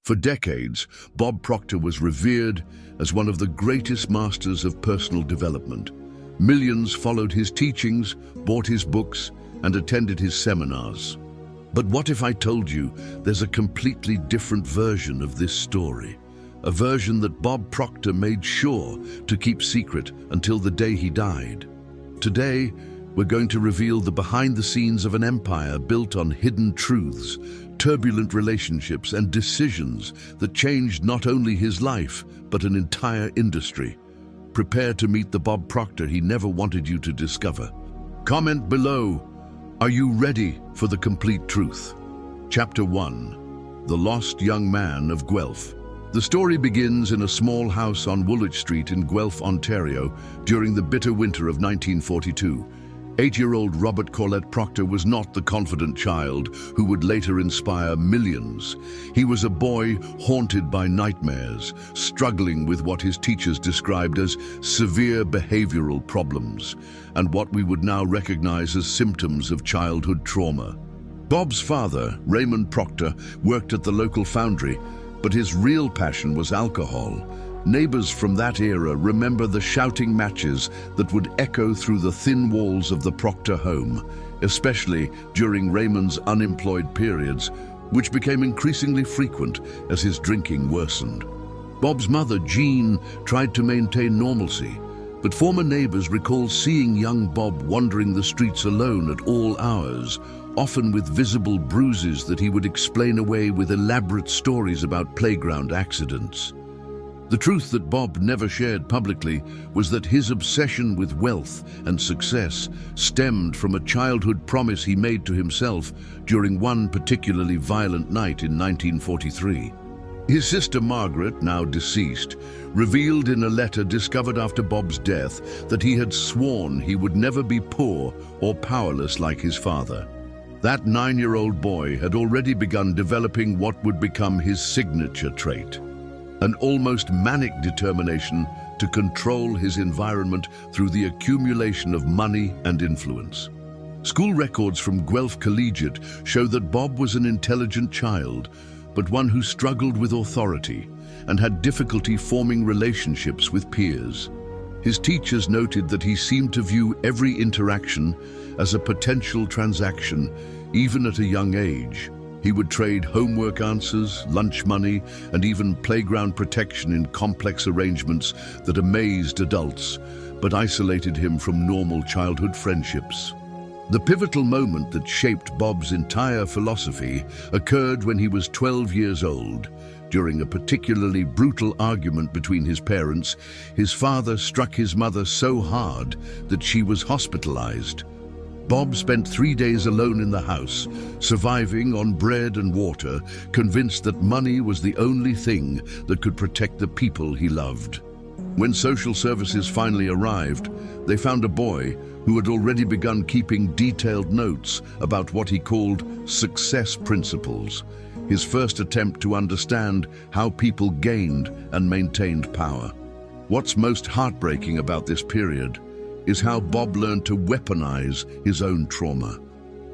For decades, Bob Proctor was revered as one of the greatest masters of personal development. Millions followed his teachings, bought his books, and attended his seminars. But what if I told you there's a completely different version of this story? A version that Bob Proctor made sure to keep secret until the day he died. Today, we're going to reveal the behind the scenes of an empire built on hidden truths, turbulent relationships, and decisions that changed not only his life, but an entire industry. Prepare to meet the Bob Proctor he never wanted you to discover. Comment below. Are you ready for the complete truth? Chapter 1. The Lost Young Man of Guelph. The story begins in a small house on Woolwich Street in Guelph, Ontario, during the bitter winter of 1942. 8-year-old Robert Corlett Proctor was not the confident child who would later inspire millions. He was a boy haunted by nightmares, struggling with what his teachers described as severe behavioral problems, and what we would now recognize as symptoms of childhood trauma. Bob's father, Raymond Proctor, worked at the local foundry, but his real passion was alcohol. Neighbors from that era remember the shouting matches that would echo through the thin walls of the Proctor home, especially during Raymond's unemployed periods, which became increasingly frequent as his drinking worsened. Bob's mother, Jean, tried to maintain normalcy, but former neighbors recall seeing young Bob wandering the streets alone at all hours, often with visible bruises that he would explain away with elaborate stories about playground accidents. The truth that Bob never shared publicly was that his obsession with wealth and success stemmed from a childhood promise he made to himself during one particularly violent night in 1943. His sister Margaret, now deceased, revealed in a letter discovered after Bob's death that he had sworn he would never be poor or powerless like his father. That 9-year-old boy had already begun developing what would become his signature trait: an almost manic determination to control his environment through the accumulation of money and influence. School records from Guelph Collegiate show that Bob was an intelligent child, but one who struggled with authority and had difficulty forming relationships with peers. His teachers noted that he seemed to view every interaction as a potential transaction, even at a young age. He would trade homework answers, lunch money, and even playground protection in complex arrangements that amazed adults, but isolated him from normal childhood friendships. The pivotal moment that shaped Bob's entire philosophy occurred when he was 12 years old. During a particularly brutal argument between his parents, his father struck his mother so hard that she was hospitalized. Bob spent 3 days alone in the house, surviving on bread and water, convinced that money was the only thing that could protect the people he loved. When social services finally arrived, they found a boy who had already begun keeping detailed notes about what he called success principles, his first attempt to understand how people gained and maintained power. What's most heartbreaking about this period is how Bob learned to weaponize his own trauma.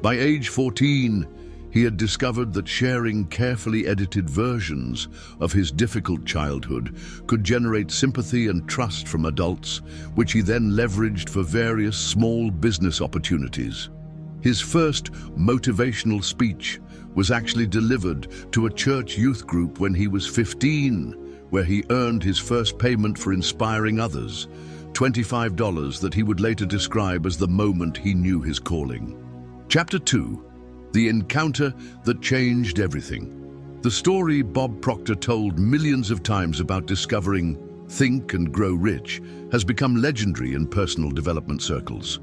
By age 14, he had discovered that sharing carefully edited versions of his difficult childhood could generate sympathy and trust from adults, which he then leveraged for various small business opportunities. His first motivational speech was actually delivered to a church youth group when he was 15, where he earned his first payment for inspiring others, $25 that he would later describe as the moment he knew his calling. Chapter 2. The Encounter That Changed Everything. The story Bob Proctor told millions of times about discovering Think and Grow Rich has become legendary in personal development circles.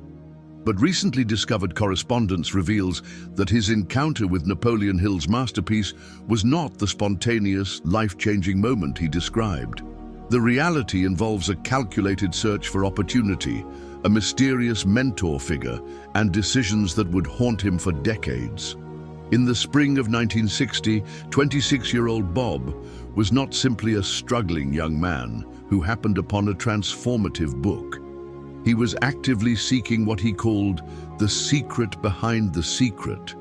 But recently discovered correspondence reveals that his encounter with Napoleon Hill's masterpiece was not the spontaneous, life-changing moment he described. The reality involves a calculated search for opportunity, a mysterious mentor figure, and decisions that would haunt him for decades. In the spring of 1960, 26-year-old Bob was not simply a struggling young man who happened upon a transformative book. He was actively seeking what he called the secret behind the secret,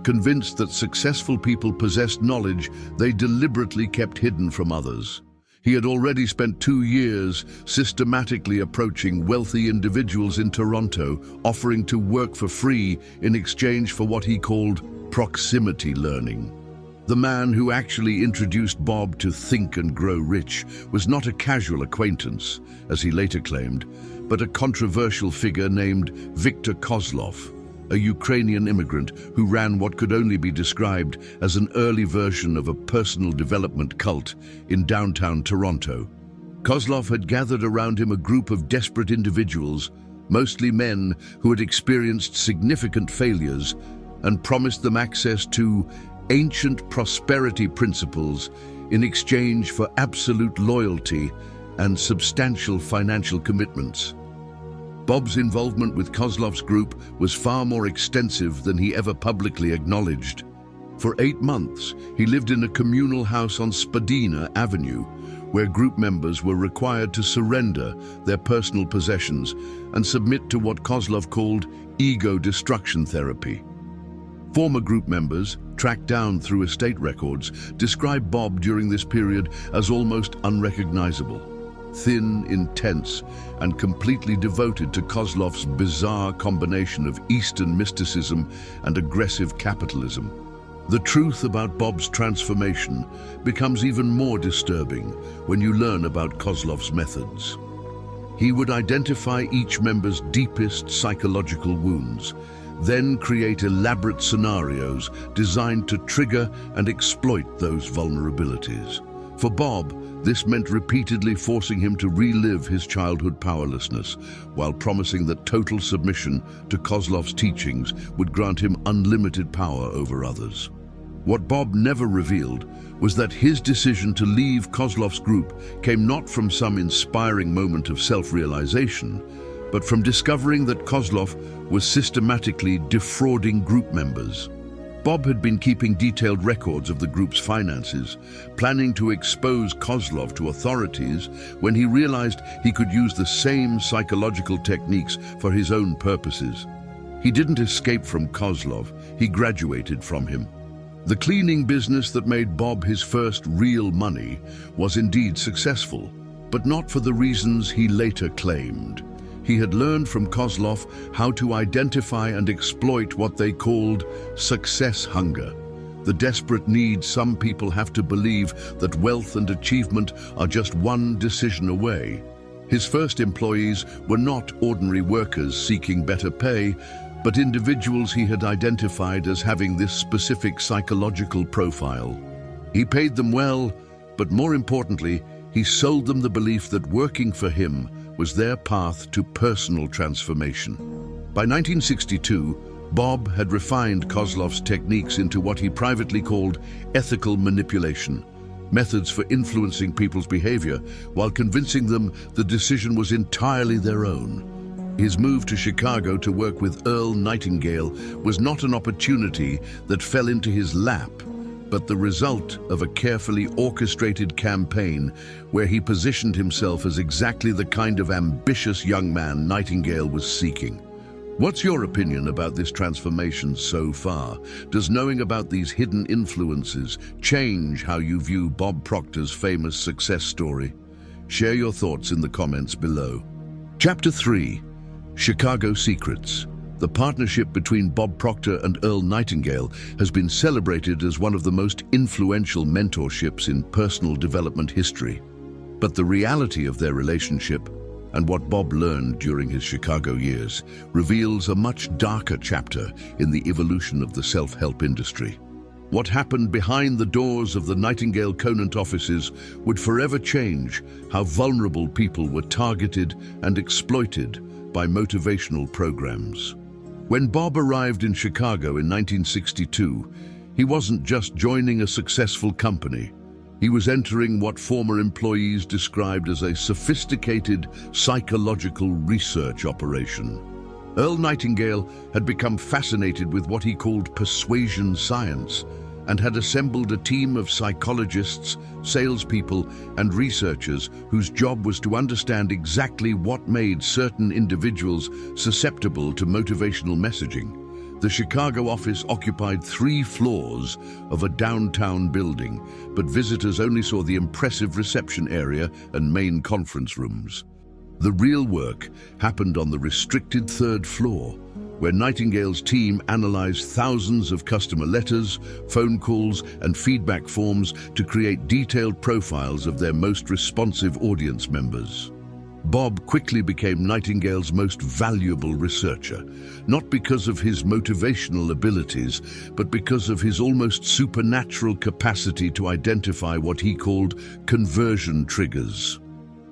Convinced that successful people possessed knowledge they deliberately kept hidden from others. He had already spent 2 years systematically approaching wealthy individuals in Toronto, offering to work for free in exchange for what he called proximity learning. The man who actually introduced Bob to Think and Grow Rich was not a casual acquaintance, as he later claimed, but a controversial figure named Viktor Kozlov, a Ukrainian immigrant who ran what could only be described as an early version of a personal development cult in downtown Toronto. Kozlov had gathered around him a group of desperate individuals, mostly men who had experienced significant failures, and promised them access to ancient prosperity principles in exchange for absolute loyalty and substantial financial commitments. Bob's involvement with Kozlov's group was far more extensive than he ever publicly acknowledged. For 8 months, he lived in a communal house on Spadina Avenue, where group members were required to surrender their personal possessions and submit to what Kozlov called ego destruction therapy. Former group members, tracked down through estate records, describe Bob during this period as almost unrecognizable. Thin, intense, and completely devoted to Kozlov's bizarre combination of Eastern mysticism and aggressive capitalism. The truth about Bob's transformation becomes even more disturbing when you learn about Kozlov's methods. He would identify each member's deepest psychological wounds, then create elaborate scenarios designed to trigger and exploit those vulnerabilities. For Bob, this meant repeatedly forcing him to relive his childhood powerlessness, while promising that total submission to Kozlov's teachings would grant him unlimited power over others. What Bob never revealed was that his decision to leave Kozlov's group came not from some inspiring moment of self-realization, but from discovering that Kozlov was systematically defrauding group members. Bob had been keeping detailed records of the group's finances, planning to expose Kozlov to authorities when he realized he could use the same psychological techniques for his own purposes. He didn't escape from Kozlov, he graduated from him. The cleaning business that made Bob his first real money was indeed successful, but not for the reasons he later claimed. He had learned from Kozlov how to identify and exploit what they called success hunger, the desperate need some people have to believe that wealth and achievement are just one decision away. His first employees were not ordinary workers seeking better pay, but individuals he had identified as having this specific psychological profile. He paid them well, but more importantly, he sold them the belief that working for him was their path to personal transformation. By 1962, Bob had refined Kozlov's techniques into what he privately called ethical manipulation, methods for influencing people's behavior while convincing them the decision was entirely their own. His move to Chicago to work with Earl Nightingale was not an opportunity that fell into his lap, but the result of a carefully orchestrated campaign where he positioned himself as exactly the kind of ambitious young man Nightingale was seeking. What's your opinion about this transformation so far? Does knowing about these hidden influences change how you view Bob Proctor's famous success story? Share your thoughts in the comments below. Chapter 3: Chicago Secrets. The partnership between Bob Proctor and Earl Nightingale has been celebrated as one of the most influential mentorships in personal development history. But the reality of their relationship, and what Bob learned during his Chicago years, reveals a much darker chapter in the evolution of the self-help industry. What happened behind the doors of the Nightingale Conant offices would forever change how vulnerable people were targeted and exploited by motivational programs. When Bob arrived in Chicago in 1962, he wasn't just joining a successful company. He was entering what former employees described as a sophisticated psychological research operation. Earl Nightingale had become fascinated with what he called persuasion science and had assembled a team of psychologists, salespeople, and researchers whose job was to understand exactly what made certain individuals susceptible to motivational messaging. The Chicago office occupied 3 floors of a downtown building, but visitors only saw the impressive reception area and main conference rooms. The real work happened on the restricted 3rd floor, where Nightingale's team analyzed thousands of customer letters, phone calls, and feedback forms to create detailed profiles of their most responsive audience members. Bob quickly became Nightingale's most valuable researcher, not because of his motivational abilities, but because of his almost supernatural capacity to identify what he called conversion triggers.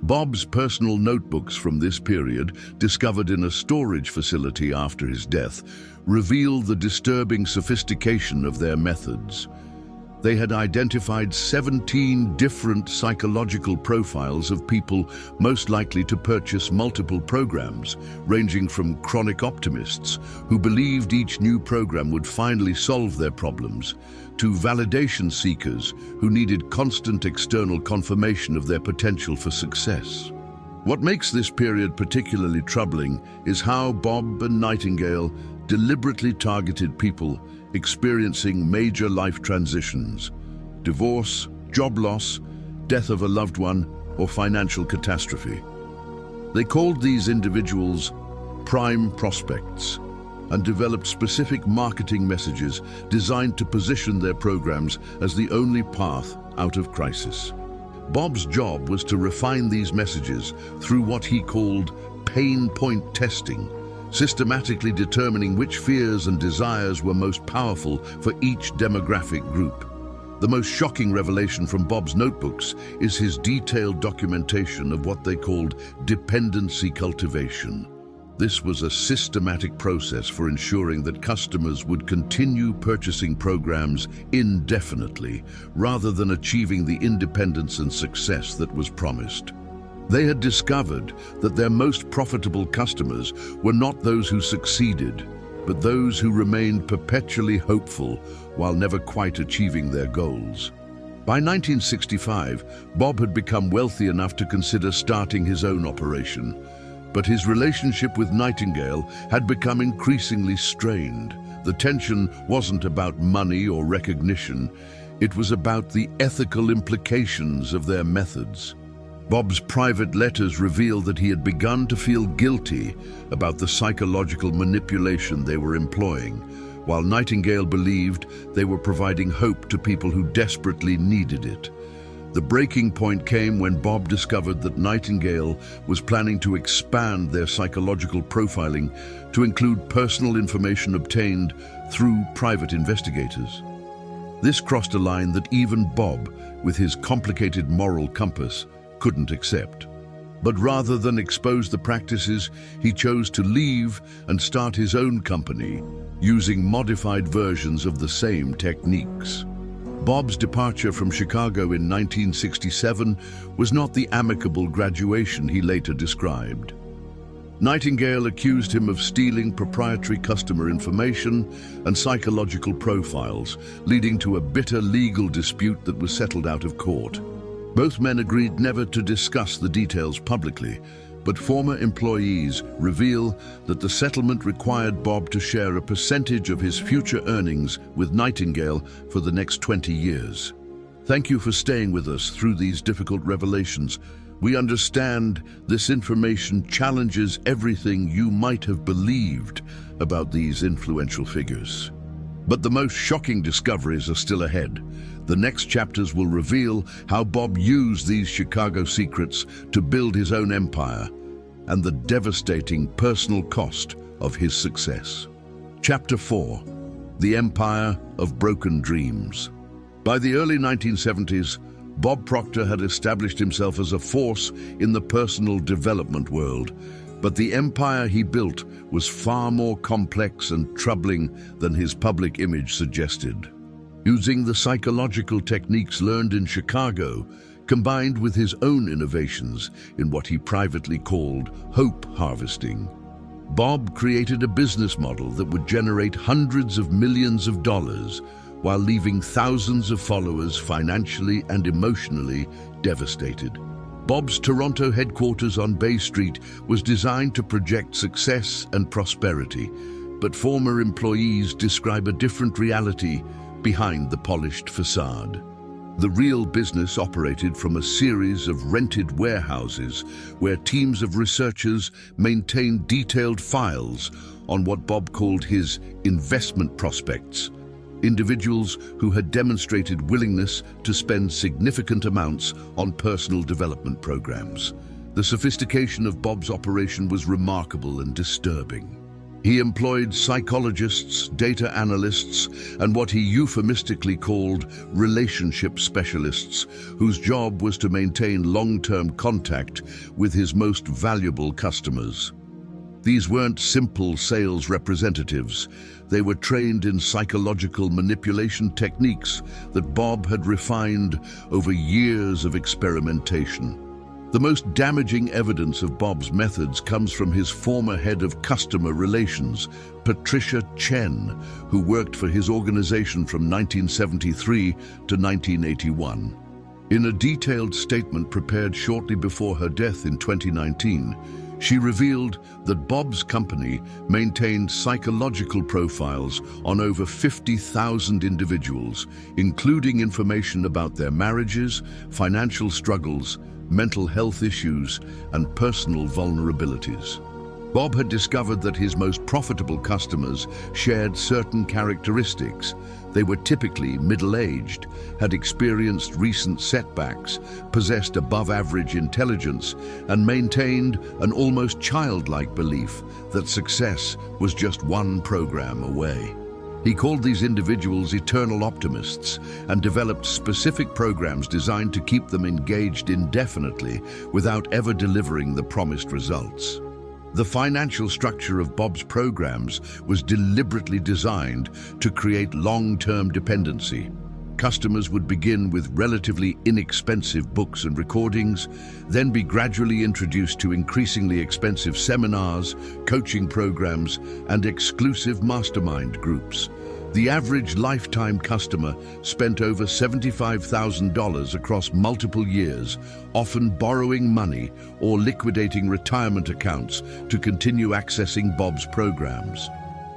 Bob's personal notebooks from this period, discovered in a storage facility after his death, reveal the disturbing sophistication of their methods. They had identified 17 different psychological profiles of people most likely to purchase multiple programs, ranging from chronic optimists who believed each new program would finally solve their problems, to validation seekers who needed constant external confirmation of their potential for success. What makes this period particularly troubling is how Bob and Nightingale deliberately targeted people experiencing major life transitions: divorce, job loss, death of a loved one, or financial catastrophe. They called these individuals prime prospects and developed specific marketing messages designed to position their programs as the only path out of crisis. Bob's job was to refine these messages through what he called pain point testing, systematically determining which fears and desires were most powerful for each demographic group. The most shocking revelation from Bob's notebooks is his detailed documentation of what they called dependency cultivation. This was a systematic process for ensuring that customers would continue purchasing programs indefinitely, rather than achieving the independence and success that was promised. They had discovered that their most profitable customers were not those who succeeded, but those who remained perpetually hopeful while never quite achieving their goals. By 1965, Bob had become wealthy enough to consider starting his own operation, but his relationship with Nightingale had become increasingly strained. The tension wasn't about money or recognition, it was about the ethical implications of their methods. Bob's private letters reveal that he had begun to feel guilty about the psychological manipulation they were employing, while Nightingale believed they were providing hope to people who desperately needed it. The breaking point came when Bob discovered that Nightingale was planning to expand their psychological profiling to include personal information obtained through private investigators. This crossed a line that even Bob, with his complicated moral compass, couldn't accept. But rather than expose the practices, he chose to leave and start his own company, using modified versions of the same techniques. Bob's departure from Chicago in 1967 was not the amicable graduation he later described. Nightingale accused him of stealing proprietary customer information and psychological profiles, leading to a bitter legal dispute that was settled out of court. Both men agreed never to discuss the details publicly, but former employees reveal that the settlement required Bob to share a percentage of his future earnings with Nightingale for the next 20 years. Thank you for staying with us through these difficult revelations. We understand this information challenges everything you might have believed about these influential figures. But the most shocking discoveries are still ahead. The next chapters will reveal how Bob used these Chicago secrets to build his own empire and the devastating personal cost of his success. Chapter 4: The Empire of Broken Dreams. By the early 1970s, Bob Proctor had established himself as a force in the personal development world, but the empire he built was far more complex and troubling than his public image suggested. Using the psychological techniques learned in Chicago, combined with his own innovations in what he privately called hope harvesting, Bob created a business model that would generate hundreds of millions of dollars while leaving thousands of followers financially and emotionally devastated. Bob's Toronto headquarters on Bay Street was designed to project success and prosperity, But former employees describe a different reality behind the polished facade. The real business operated from a series of rented warehouses where teams of researchers maintained detailed files on what Bob called his investment prospects, individuals who had demonstrated willingness to spend significant amounts on personal development programs. The sophistication of Bob's operation was remarkable and disturbing. He employed psychologists, data analysts, and what he euphemistically called relationship specialists, whose job was to maintain long-term contact with his most valuable customers. These weren't simple sales representatives. They were trained in psychological manipulation techniques that Bob had refined over years of experimentation. The most damaging evidence of Bob's methods comes from his former head of customer relations, Patricia Chen, who worked for his organization from 1973 to 1981. In a detailed statement prepared shortly before her death in 2019, she revealed that Bob's company maintained psychological profiles on over 50,000 individuals, including information about their marriages, financial struggles, mental health issues, and personal vulnerabilities. Bob had discovered that his most profitable customers shared certain characteristics. They were typically middle-aged, had experienced recent setbacks, possessed above-average intelligence, and maintained an almost childlike belief that success was just one program away. He called these individuals eternal optimists and developed specific programs designed to keep them engaged indefinitely without ever delivering the promised results. The financial structure of Bob's programs was deliberately designed to create long-term dependency. Customers would begin with relatively inexpensive books and recordings, then be gradually introduced to increasingly expensive seminars, coaching programs, and exclusive mastermind groups. The average lifetime customer spent over $75,000 across multiple years, often borrowing money or liquidating retirement accounts to continue accessing Bob's programs.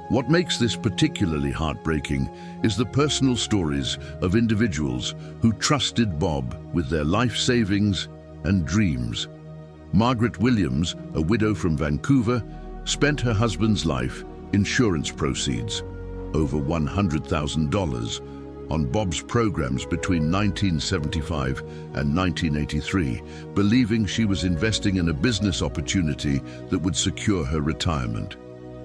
What makes this particularly heartbreaking is the personal stories of individuals who trusted Bob with their life savings and dreams. Margaret Williams, a widow from Vancouver, spent her husband's life insurance proceeds, over $100,000, on Bob's programs between 1975 and 1983, believing she was investing in a business opportunity that would secure her retirement.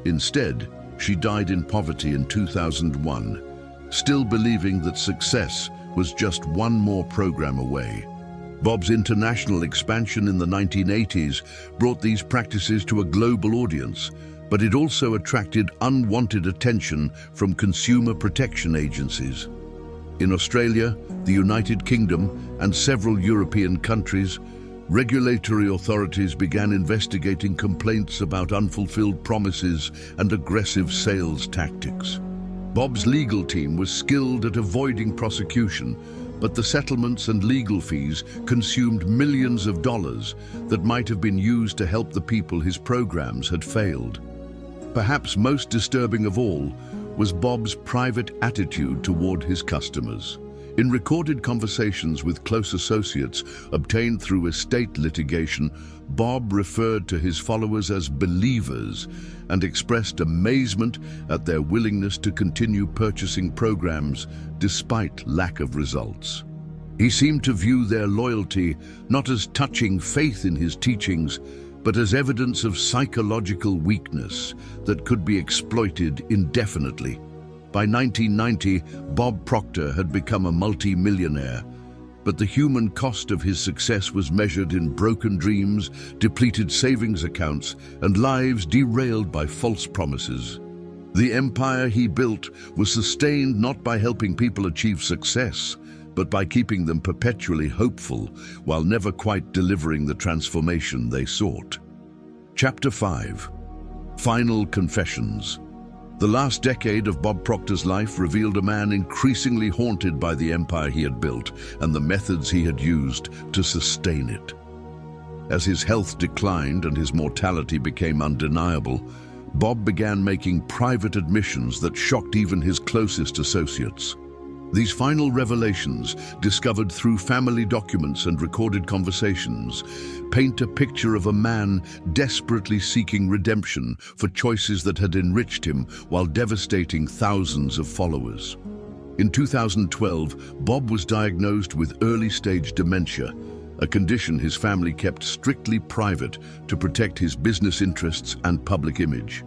Instead, she died in poverty in 2001, still believing that success was just one more program away. Bob's international expansion in the 1980s brought these practices to a global audience, but it also attracted unwanted attention from consumer protection agencies. In Australia, the United Kingdom, and several European countries, regulatory authorities began investigating complaints about unfulfilled promises and aggressive sales tactics. Bob's legal team was skilled at avoiding prosecution, but the settlements and legal fees consumed millions of dollars that might have been used to help the people his programs had failed. Perhaps most disturbing of all was Bob's private attitude toward his customers. In recorded conversations with close associates obtained through estate litigation, Bob referred to his followers as believers and expressed amazement at their willingness to continue purchasing programs despite lack of results. He seemed to view their loyalty not as touching faith in his teachings, but as evidence of psychological weakness that could be exploited indefinitely. By 1990, Bob Proctor had become a multi-millionaire, but the human cost of his success was measured in broken dreams, depleted savings accounts, and lives derailed by false promises. The empire he built was sustained not by helping people achieve success, but by keeping them perpetually hopeful while never quite delivering the transformation they sought. Chapter 5. Final Confessions. The last decade of Bob Proctor's life revealed a man increasingly haunted by the empire he had built and the methods he had used to sustain it. As his health declined and his mortality became undeniable, Bob began making private admissions that shocked even his closest associates. These final revelations, discovered through family documents and recorded conversations, paint a picture of a man desperately seeking redemption for choices that had enriched him while devastating thousands of followers. In 2012, Bob was diagnosed with early-stage dementia, a condition his family kept strictly private to protect his business interests and public image.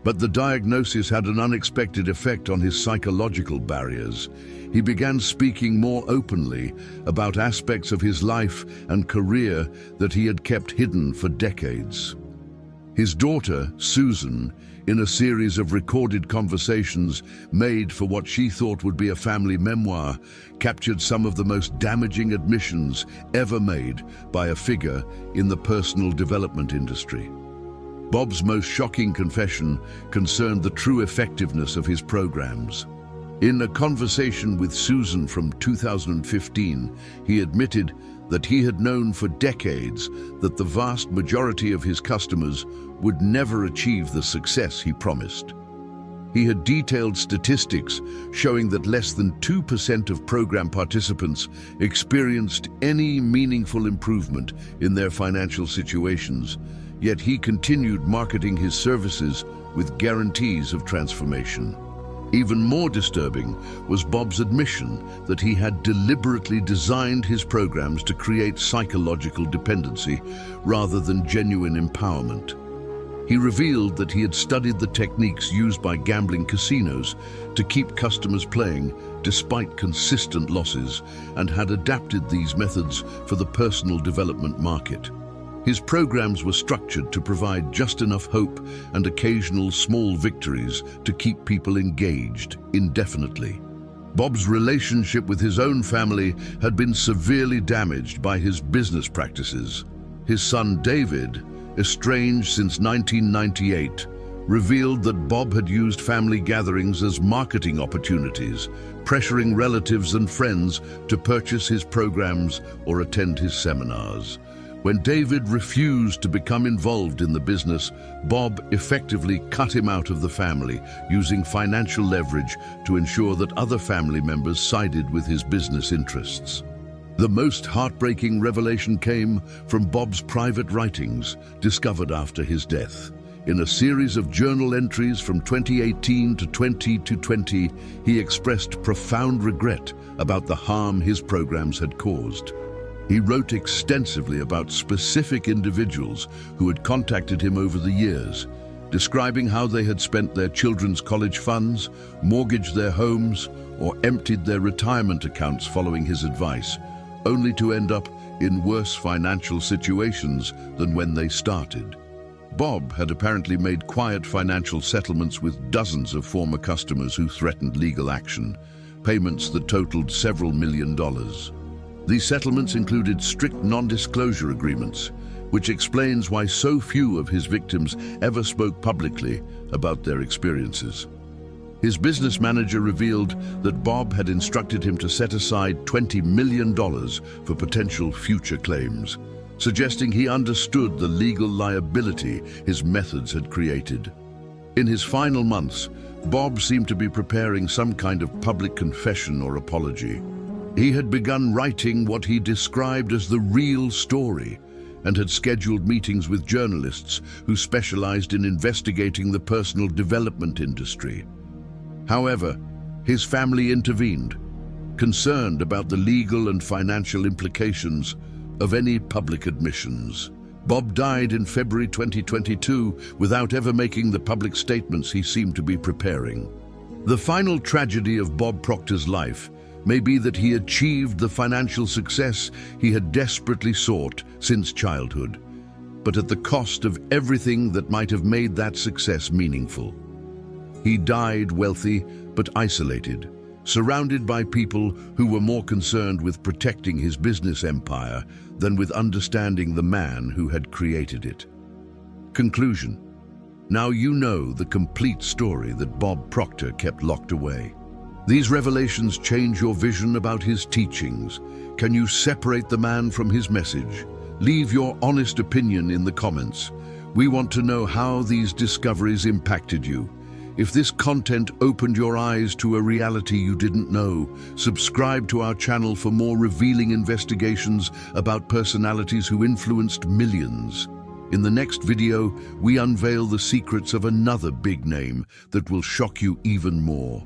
But the diagnosis had an unexpected effect on his psychological barriers. He began speaking more openly about aspects of his life and career that he had kept hidden for decades. His daughter, Susan, in a series of recorded conversations made for what she thought would be a family memoir, captured some of the most damaging admissions ever made by a figure in the personal development industry. Bob's most shocking confession concerned the true effectiveness of his programs. In a conversation with Susan from 2015, he admitted that he had known for decades that the vast majority of his customers would never achieve the success he promised. He had detailed statistics showing that less than 2% of program participants experienced any meaningful improvement in their financial situations, yet he continued marketing his services with guarantees of transformation. Even more disturbing was Bob's admission that he had deliberately designed his programs to create psychological dependency rather than genuine empowerment. He revealed that he had studied the techniques used by gambling casinos to keep customers playing despite consistent losses and had adapted these methods for the personal development market. His programs were structured to provide just enough hope and occasional small victories to keep people engaged indefinitely. Bob's relationship with his own family had been severely damaged by his business practices. His son David, estranged since 1998, revealed that Bob had used family gatherings as marketing opportunities, pressuring relatives and friends to purchase his programs or attend his seminars. When David refused to become involved in the business, Bob effectively cut him out of the family, using financial leverage to ensure that other family members sided with his business interests. The most heartbreaking revelation came from Bob's private writings, discovered after his death. In a series of journal entries from 2018 to 2020, he expressed profound regret about the harm his programs had caused. He wrote extensively about specific individuals who had contacted him over the years, describing how they had spent their children's college funds, mortgaged their homes, or emptied their retirement accounts following his advice, only to end up in worse financial situations than when they started. Bob had apparently made quiet financial settlements with dozens of former customers who threatened legal action, payments that totaled several $1,000,000. These settlements included strict non-disclosure agreements, which explains why so few of his victims ever spoke publicly about their experiences. His business manager revealed that Bob had instructed him to set aside $20 million for potential future claims, suggesting he understood the legal liability his methods had created. In his final months, Bob seemed to be preparing some kind of public confession or apology. He had begun writing what he described as the real story and had scheduled meetings with journalists who specialized in investigating the personal development industry. However, his family intervened, concerned about the legal and financial implications of any public admissions. Bob died in February 2022 without ever making the public statements he seemed to be preparing. The final tragedy of Bob Proctor's life may be that he achieved the financial success he had desperately sought since childhood, but at the cost of everything that might have made that success meaningful. He died wealthy but isolated, surrounded by people who were more concerned with protecting his business empire than with understanding the man who had created it. Conclusion. Now you know the complete story that Bob Proctor kept locked away. These revelations change your vision about his teachings. Can you separate the man from his message? Leave your honest opinion in the comments. We want to know how these discoveries impacted you. If this content opened your eyes to a reality you didn't know, subscribe to our channel for more revealing investigations about personalities who influenced millions. In the next video, we unveil the secrets of another big name that will shock you even more.